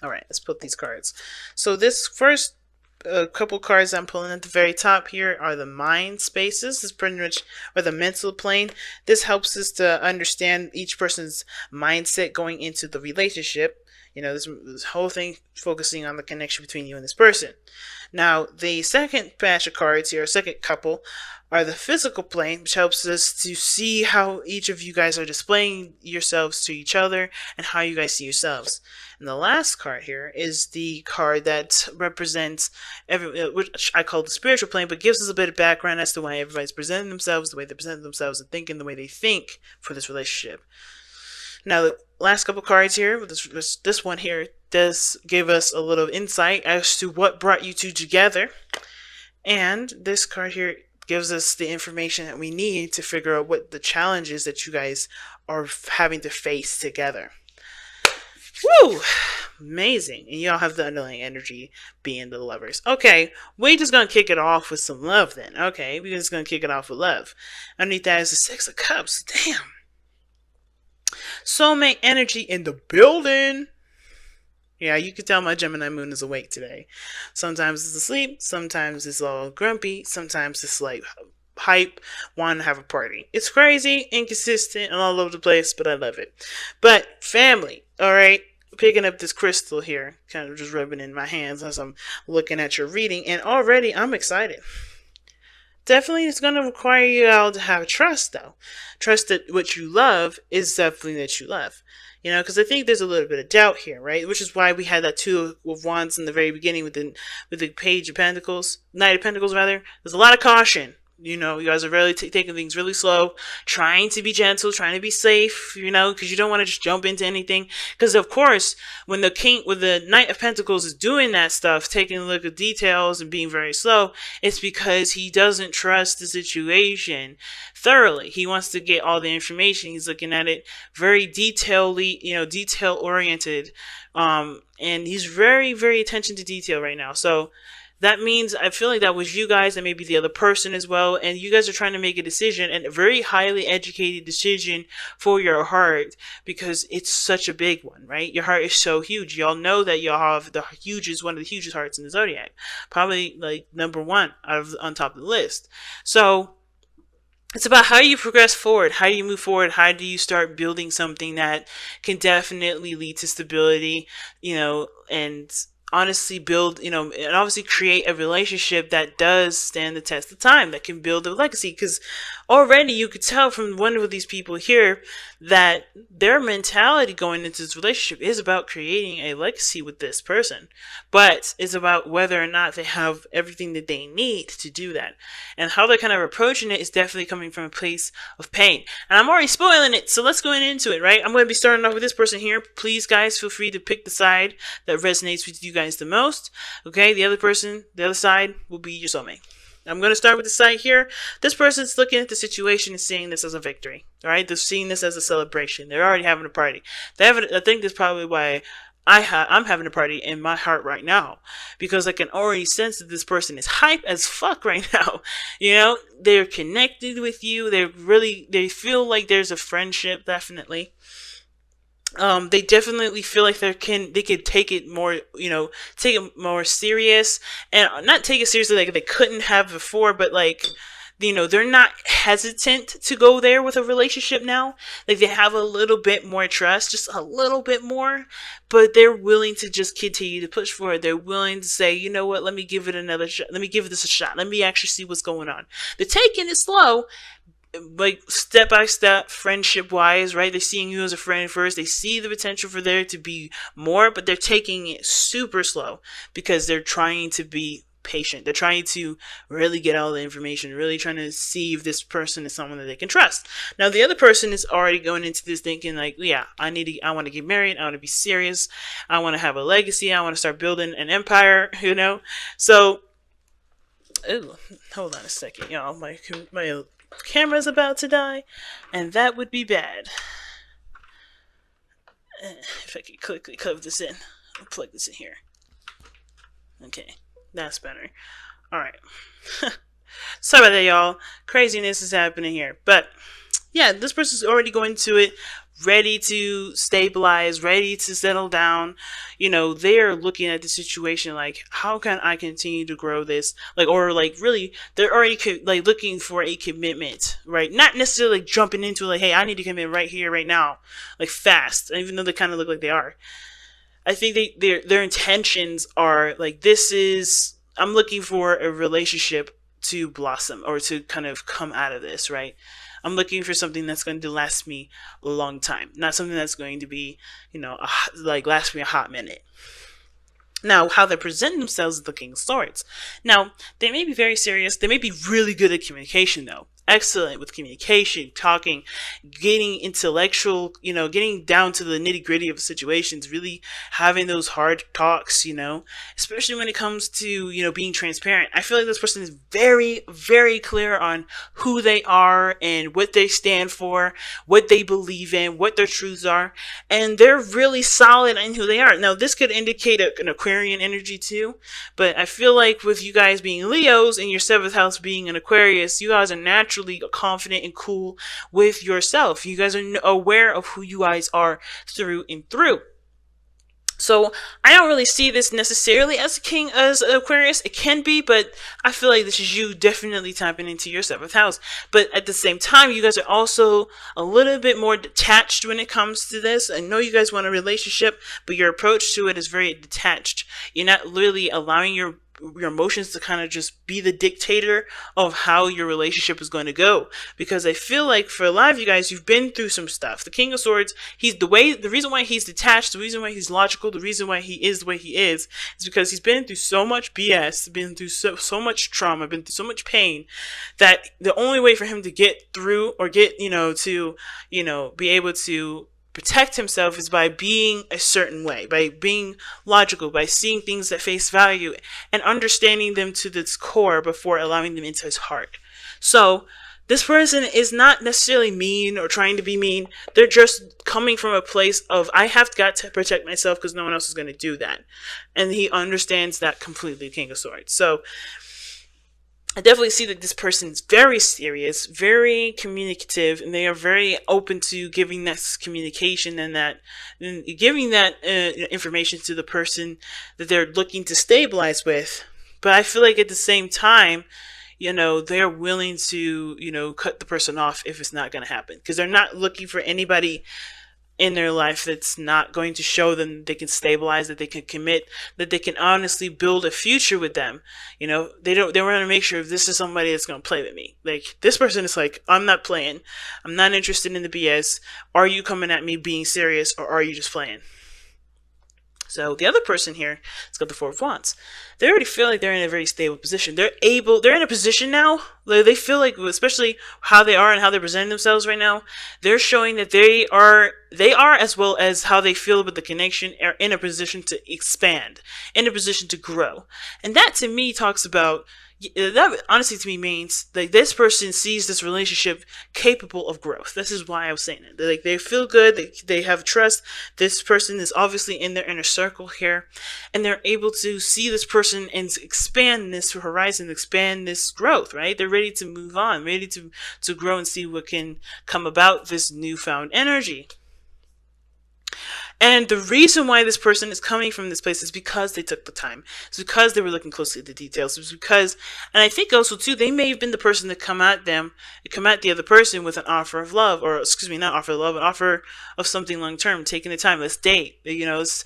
All right, let's put these cards. So this first couple cards I'm pulling at the very top here are the mind spaces. This pretty much, or the mental plane. This helps us to understand each person's mindset going into the relationship. You know, this whole thing focusing on the connection between you and this person. Now, the second batch of cards here, second couple, are the physical plane, which helps us to see how each of you guys are displaying yourselves to each other and how you guys see yourselves. And the last card here is the card that represents which I call the spiritual plane, but gives us a bit of background as to why everybody's presenting themselves the way they present themselves and thinking the way they think for this relationship. Now, the last couple cards here, this one here, does give us a little insight as to what brought you two together. And this card here gives us the information that we need to figure out what the challenges that you guys are having to face together. Woo! Amazing. And y'all have the underlying energy being the lovers. Okay, we're just going to kick it off with some love then. Okay, we're just going to kick it off with love. Underneath that is the Six of Cups. Damn. Soulmate energy in the building. Yeah, you can tell my Gemini moon is awake today. Sometimes it's asleep, sometimes it's all grumpy, sometimes it's like hype, want to have a party. It's crazy, inconsistent, and all over the place, but I love it. But family, alright, picking up this crystal here, kind of just rubbing in my hands as I'm looking at your reading, and already I'm excited. Definitely it's going to require you all to have trust, though. Trust that what you love is definitely that you love. You know, because I think there's a little bit of doubt here, right? Which is why we had that Two of Wands in the very beginning with the Page of Pentacles, Knight of Pentacles, rather. There's a lot of caution. You know, you guys are really taking things really slow, trying to be gentle, trying to be safe, you know, because you don't want to just jump into anything. Because, of course, when the Knight of Pentacles is doing that stuff, taking a look at details and being very slow, it's because he doesn't trust the situation thoroughly. He wants to get all the information. He's looking at it very detail oriented. And he's very, very attention to detail right now. So, that means I feel like that was you guys and maybe the other person as well. And you guys are trying to make a decision, and a very highly educated decision for your heart, because it's such a big one, right? Your heart is so huge. Y'all know that y'all have one of the hugest hearts in the zodiac. Probably like number one on top of the list. So it's about how you progress forward, how you move forward, how do you start building something that can definitely lead to stability, you know, and honestly build, you know, and obviously create a relationship that does stand the test of time, that can build a legacy. Because already you could tell from one of these people here that their mentality going into this relationship is about creating a legacy with this person, but it's about whether or not they have everything that they need to do that. And how they're kind of approaching it is definitely coming from a place of pain. And I'm already spoiling it, so let's go into it, right? I'm going to be starting off with this person here. Please, guys, feel free to pick the side that resonates with you guys the most. Okay, the other side will be your soulmate. I'm going to start with the side here. This person's looking at the situation and seeing this as a victory. All right, they're seeing this as a celebration. They're already having a party. I think that's probably why I'm having a party in my heart right now, because I can already sense that this person is hype as fuck right now. You know, they're connected with you. They feel like there's a friendship, definitely. They definitely feel like they could take it more, you know, take it more serious, and not take it seriously like they couldn't have before, but like, you know, they're not hesitant to go there with a relationship now. Like, they have a little bit more trust, just a little bit more, but they're willing to just continue to push forward. They're willing to say, you know what, let me give it another shot. Let me give this a shot. Let me actually see what's going on. They're taking it slow, like step by step, friendship wise, right? They're seeing you as a friend first. They see the potential for there to be more, but they're taking it super slow because they're trying to be patient. They're trying to really get all the information, really trying to see if this person is someone that they can trust. Now, the other person is already going into this thinking like, yeah, I want to get married. I want to be serious. I want to have a legacy. I want to start building an empire, you know? So, ooh, hold on a second, y'all. My camera's about to die, and that would be bad. If I could quickly plug this in. I'll plug this in here. Okay, that's better. Alright. Sorry about that, y'all. Craziness is happening here. But, yeah, this person's already going to it ready to stabilize, ready to settle down. They're looking at the situation like, how can I continue to grow this? Like, or like, really, they're already like looking for a commitment, right? Not necessarily like jumping into like, hey, I need to commit right here, right now, like fast, even though they kind of look like they are. I think their intentions are like, I'm looking for a relationship to blossom or to kind of come out of this, right? I'm looking for something that's going to last me a long time, not something that's going to be, like last me a hot minute. Now, how they present themselves is the King of Swords. Now, they may be very serious. They may be really good at communication, though. Excellent with communication, talking, getting intellectual, getting down to the nitty gritty of situations, really having those hard talks, especially when it comes to, being transparent. I feel like this person is very, very clear on who they are and what they stand for, what they believe in, what their truths are, and they're really solid in who they are. Now, this could indicate an Aquarian energy too, but I feel like with you guys being Leos and your 7th house being an Aquarius, you guys are naturally confident and cool with yourself. You guys are aware of who you guys are through and through. So I don't really see this necessarily as a king, as Aquarius. It can be, but I feel like this is you definitely tapping into your 7th house. But at the same time, you guys are also a little bit more detached when it comes to this. I know you guys want a relationship, but your approach to it is very detached. You're not really allowing your emotions to kind of just be the dictator of how your relationship is going to go. Because I feel like for a lot of you guys, you've been through some stuff. The King of Swords, the reason why he's detached, the reason why he's logical, the reason why he is the way he is because he's been through so much BS, been through so much trauma, been through so much pain, that the only way for him to get through or get, to, be able to protect himself is by being a certain way, by being logical, by seeing things at face value and understanding them to its core before allowing them into his heart. So this person is not necessarily mean or trying to be mean. They're just coming from a place of, I have got to protect myself because no one else is going to do that. And he understands that completely, King of Swords. So I definitely see that this person is very serious, very communicative, and they are very open to giving that communication and giving that information to the person that they're looking to stabilize with. But I feel like at the same time, they're willing to, cut the person off if it's not going to happen, because they're not looking for anybody in their life that's not going to show them they can stabilize, that they can commit, that they can honestly build a future with them. They want to make sure if this is somebody that's going to play with me. Like, this person is like, I'm not playing. I'm not interested in the BS. Are you coming at me being serious, or are you just playing? So the other person here has got the 4 of Wands. They already feel like they're in a very stable position. They're in a position now, they feel like, especially how they are and how they're presenting themselves right now, they're showing that they are, as well as how they feel about the connection, are in a position to expand, in a position to grow. And that to me talks about, that honestly to me means that this person sees this relationship capable of growth. This is why I was saying it. Like, they feel good, they have trust. This person is obviously in their inner circle here, and they're able to see this person and expand this horizon, expand this growth, right? They're ready to move on, ready to grow and see what can come about this newfound energy. And the reason why this person is coming from this place is because they took the time. It's because they were looking closely at the details. It's because, and I think also too, they may have been the person to come at the other person with an offer of love, or excuse me, not offer of love, an offer of something long term, taking the time. Let's date. Let's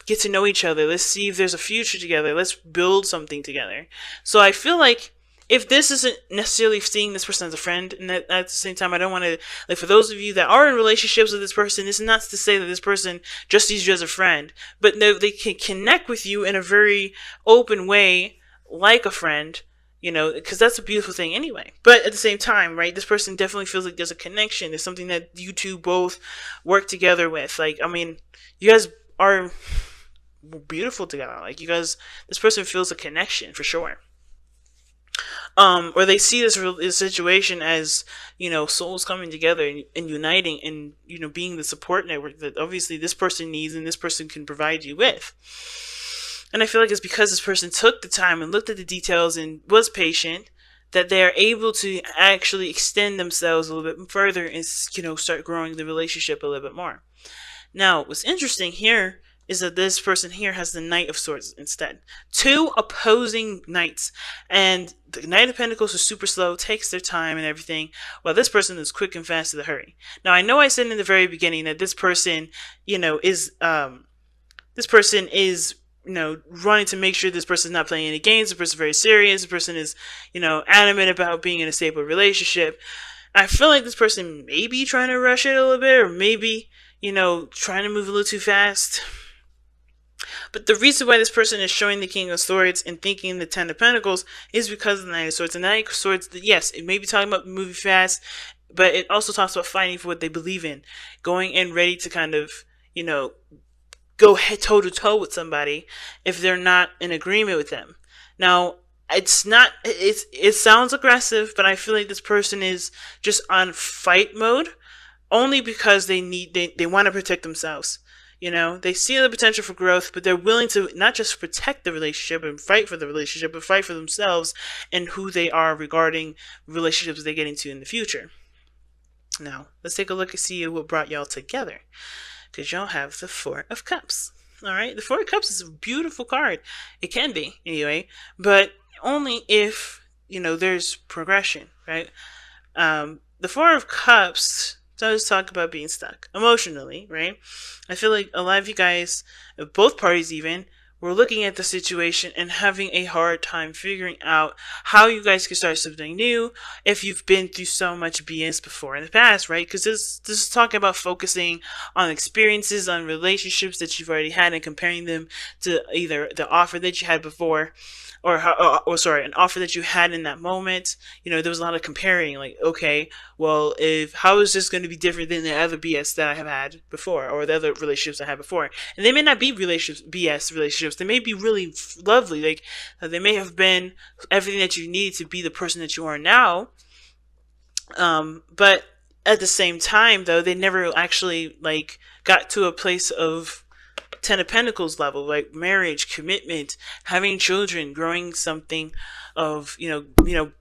get to know each other. Let's see if there's a future together. Let's build something together. So I feel like, if this isn't necessarily seeing this person as a friend, and at the same time, I don't want to, like, for those of you that are in relationships with this person, this is not to say that this person just sees you as a friend, but they can connect with you in a very open way, like a friend, because that's a beautiful thing anyway. But at the same time, right, this person definitely feels like there's a connection. There's something that you two both work together with. Like, I mean, you guys are beautiful together. Like, this person feels a connection for sure. Or they see this situation as, souls coming together and uniting and, being the support network that obviously this person needs and this person can provide you with. And I feel like it's because this person took the time and looked at the details and was patient that they're able to actually extend themselves a little bit further and, start growing the relationship a little bit more. Now, what's interesting here is that this person here has the Knight of Swords instead. Two opposing knights. And the Knight of Pentacles is super slow, takes their time and everything, while this person is quick and fast to the hurry. Now, I know I said in the very beginning that this person, running to make sure this person is not playing any games. This person is very serious. This person is, adamant about being in a stable relationship. I feel like this person may be trying to rush it a little bit, or maybe, trying to move a little too fast. But the reason why this person is showing the King of Swords and thinking the Ten of Pentacles is because of the Knight of Swords. The Knight of Swords, yes, it may be talking about moving fast, but it also talks about fighting for what they believe in, going in ready to kind of, go head toe to toe with somebody if they're not in agreement with them. Now, it sounds aggressive, but I feel like this person is just on fight mode only because they want to protect themselves. They see the potential for growth, but they're willing to not just protect the relationship and fight for the relationship, but fight for themselves and who they are regarding relationships they get into in the future. Now, let's take a look and see what brought y'all together. Because y'all have the Four of Cups. Alright, the Four of Cups is a beautiful card. It can be, anyway, but only if, there's progression, right? The Four of Cups does talk about being stuck emotionally, right? I feel like a lot of you guys, both parties even, were looking at the situation and having a hard time figuring out how you guys can start something new if you've been through so much BS before in the past, right? Because this is talking about focusing on experiences, on relationships that you've already had and comparing them to either the offer that you had before or an offer that you had in that moment. There was a lot of comparing, like, okay, well, how is this going to be different than the other BS that I have had before, or the other relationships I had before? And they may not be BS relationships. They may be really lovely. Like, they may have been everything that you need to be the person that you are now. But at the same time, though, they never actually got to a place of Ten of Pentacles level, like marriage, commitment, having children, growing something of,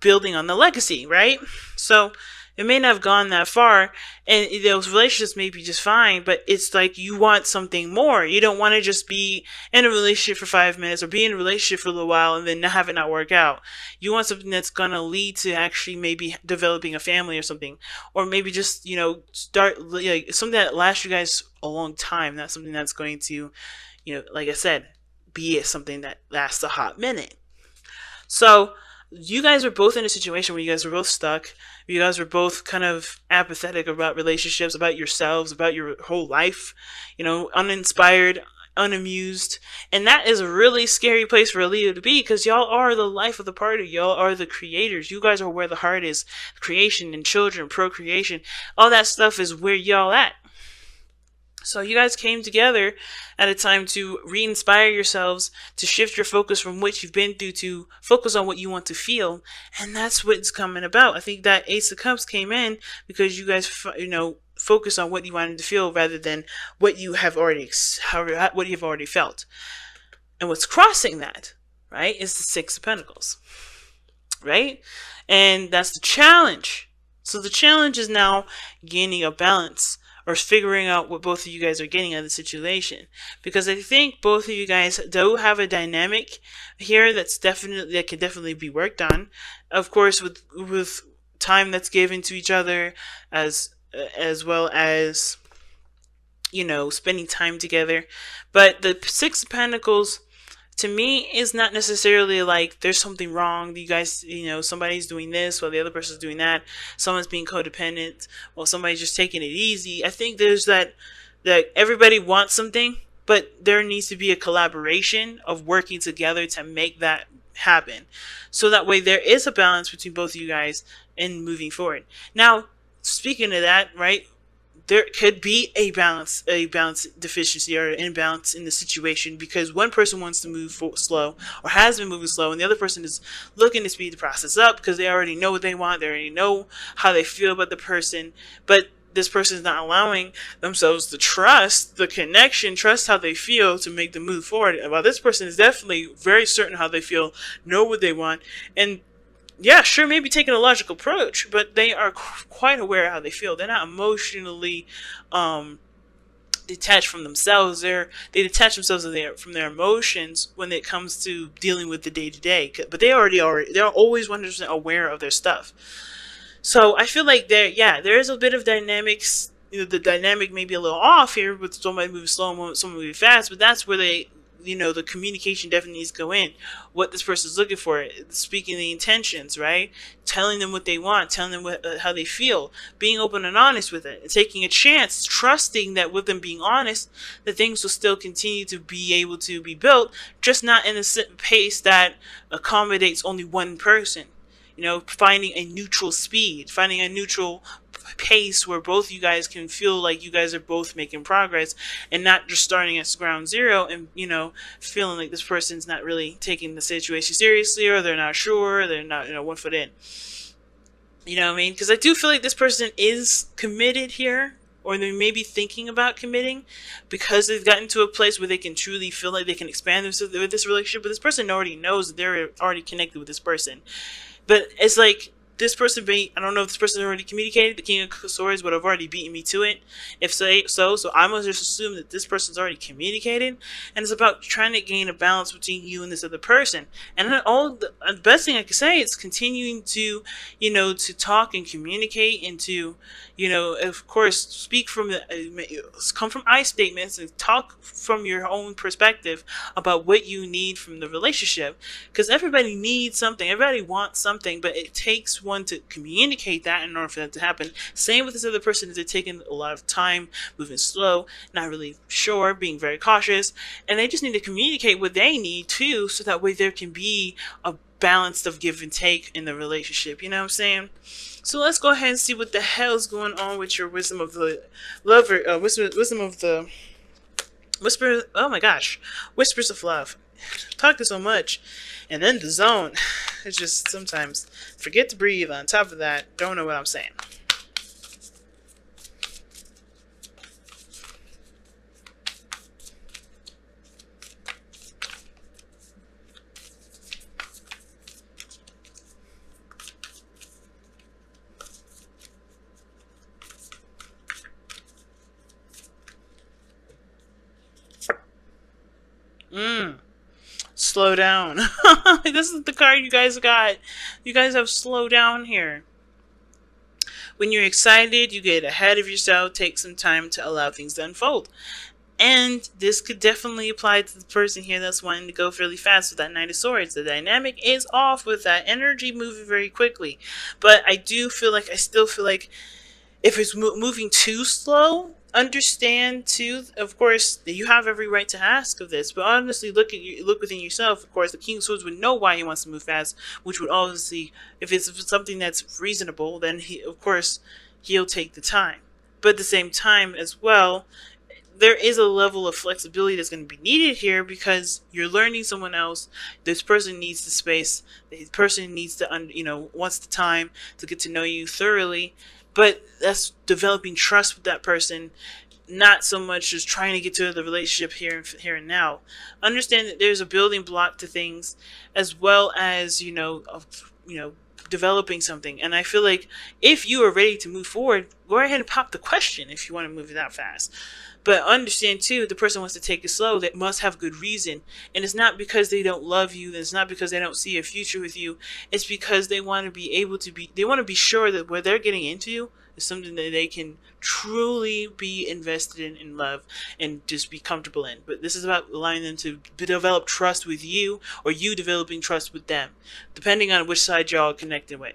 building on the legacy, right? So it may not have gone that far, and those relationships may be just fine, but it's like you want something more. You don't want to just be in a relationship for 5 minutes or be in a relationship for a little while and then have it not work out. You want something that's going to lead to actually maybe developing a family or something, or maybe just, start something that lasts you guys a long time, not something that's going to, like I said, be something that lasts a hot minute. So you guys were both in a situation where you guys were both stuck. You guys were both kind of apathetic about relationships, about yourselves, about your whole life, uninspired, unamused. And that is a really scary place for a leader to be, because y'all are the life of the party. Y'all are the creators. You guys are where the heart is. Creation and children, procreation, all that stuff is where y'all at. So you guys came together at a time to re-inspire yourselves, to shift your focus from what you've been through to focus on what you want to feel. And that's what it's coming about. I think that Ace of Cups came in because you guys, focus on what you wanted to feel rather than what you have already felt. And what's crossing that, right, is the Six of Pentacles, right? And that's the challenge. So the challenge is now gaining a balance, or figuring out what both of you guys are getting out of the situation. Because I think both of you guys do have a dynamic here that can definitely be worked on. Of course, with time that's given to each other, as well as, spending time together. But the Six of Pentacles, to me, is not necessarily like there's something wrong. You guys, somebody's doing this while the other person's doing that. Someone's being codependent while somebody's just taking it easy. I think there's that everybody wants something, but there needs to be a collaboration of working together to make that happen. So that way there is a balance between both of you guys in moving forward. Now, speaking of that, right, there could be a balance deficiency or an imbalance in the situation because one person wants to move slow or has been moving slow, and the other person is looking to speed the process up because they already know what they want, they already know how they feel about the person, but this person is not allowing themselves to trust the connection, trust how they feel to make the move forward. While this person is definitely very certain how they feel, know what they want, and yeah, sure, maybe taking a logical approach, but they are quite aware of how they feel. They're not emotionally um, detached from themselves. They detach themselves from their emotions when it comes to dealing with the day to day. But they're always 100% aware of their stuff. So I feel like there is a bit of dynamics. The dynamic may be a little off here with somebody moving slow, someone moving fast, but that's where the communication definitely needs to go in. What this person's looking for, speaking the intentions, right? Telling them what they want, telling them how they feel, being open and honest with it, and taking a chance, trusting that with them being honest, that things will still continue to be able to be built, just not in a pace that accommodates only one person. Finding a neutral speed, finding a neutral pace where both you guys can feel like you guys are both making progress and not just starting at ground zero and, feeling like this person's not really taking the situation seriously, or they're not sure, they're not, 1 foot in. You know what I mean? Because I do feel like this person is committed here, or they may be thinking about committing because they've gotten to a place where they can truly feel like they can expand themselves with this relationship. But this person already knows that they're already connected with this person. But it's like this person I don't know if this person already communicated. The King of Swords would have already beaten me to it. If so I must just assume that this person's already communicated, and it's about trying to gain a balance between you and this other person. And then the best thing I could say is continuing to, to talk and communicate, and to, of course, speak from come from I statements and talk from your own perspective about what you need from the relationship. Because everybody needs something, everybody wants something, but it takes one to communicate that in order for that to happen. Same with this other person, is they're taking a lot of time, moving slow, not really sure, being very cautious, and they just need to communicate what they need too, so that way there can be a balance of give and take in the relationship. You know what I'm saying? So let's go ahead and see what the hell's going on with your wisdom of the lover, wisdom of the whisper. Oh my gosh, whispers of love. Talking so much, and then the zone. It's just sometimes forget to breathe. On top of that, don't know what I'm saying. Slow down. This is the card you guys got. You guys have slow down here. When you're excited, you get ahead of yourself. Take some time to allow things to unfold. And this could definitely apply to the person here that's wanting to go fairly fast with that Knight of Swords. The dynamic is off with that energy moving very quickly. But I still feel like if it's moving too slow, understand too, of course, that you have every right to ask of this. But honestly, look within yourself. Of course, the King of Swords would know why he wants to move fast, which would obviously, if it's something that's reasonable, then he'll take the time. But at the same time as well, there is a level of flexibility that's going to be needed here, because you're learning someone else. This person needs the space. The person needs to, wants the time to get to know you thoroughly. But that's developing trust with that person, not so much just trying to get to the relationship here and now. Understand that there's a building block to things, as well as developing something. And I feel like if you are ready to move forward, go ahead and pop the question if you want to move it that fast. But understand too, the person wants to take it slow. They must have good reason. And it's not because they don't love you. It's not because they don't see a future with you. It's because they want to they want to be sure that what they're getting into is something that they can truly be invested in love, and just be comfortable in. But this is about allowing them to develop trust with you, or you developing trust with them, depending on which side y'all are connected with.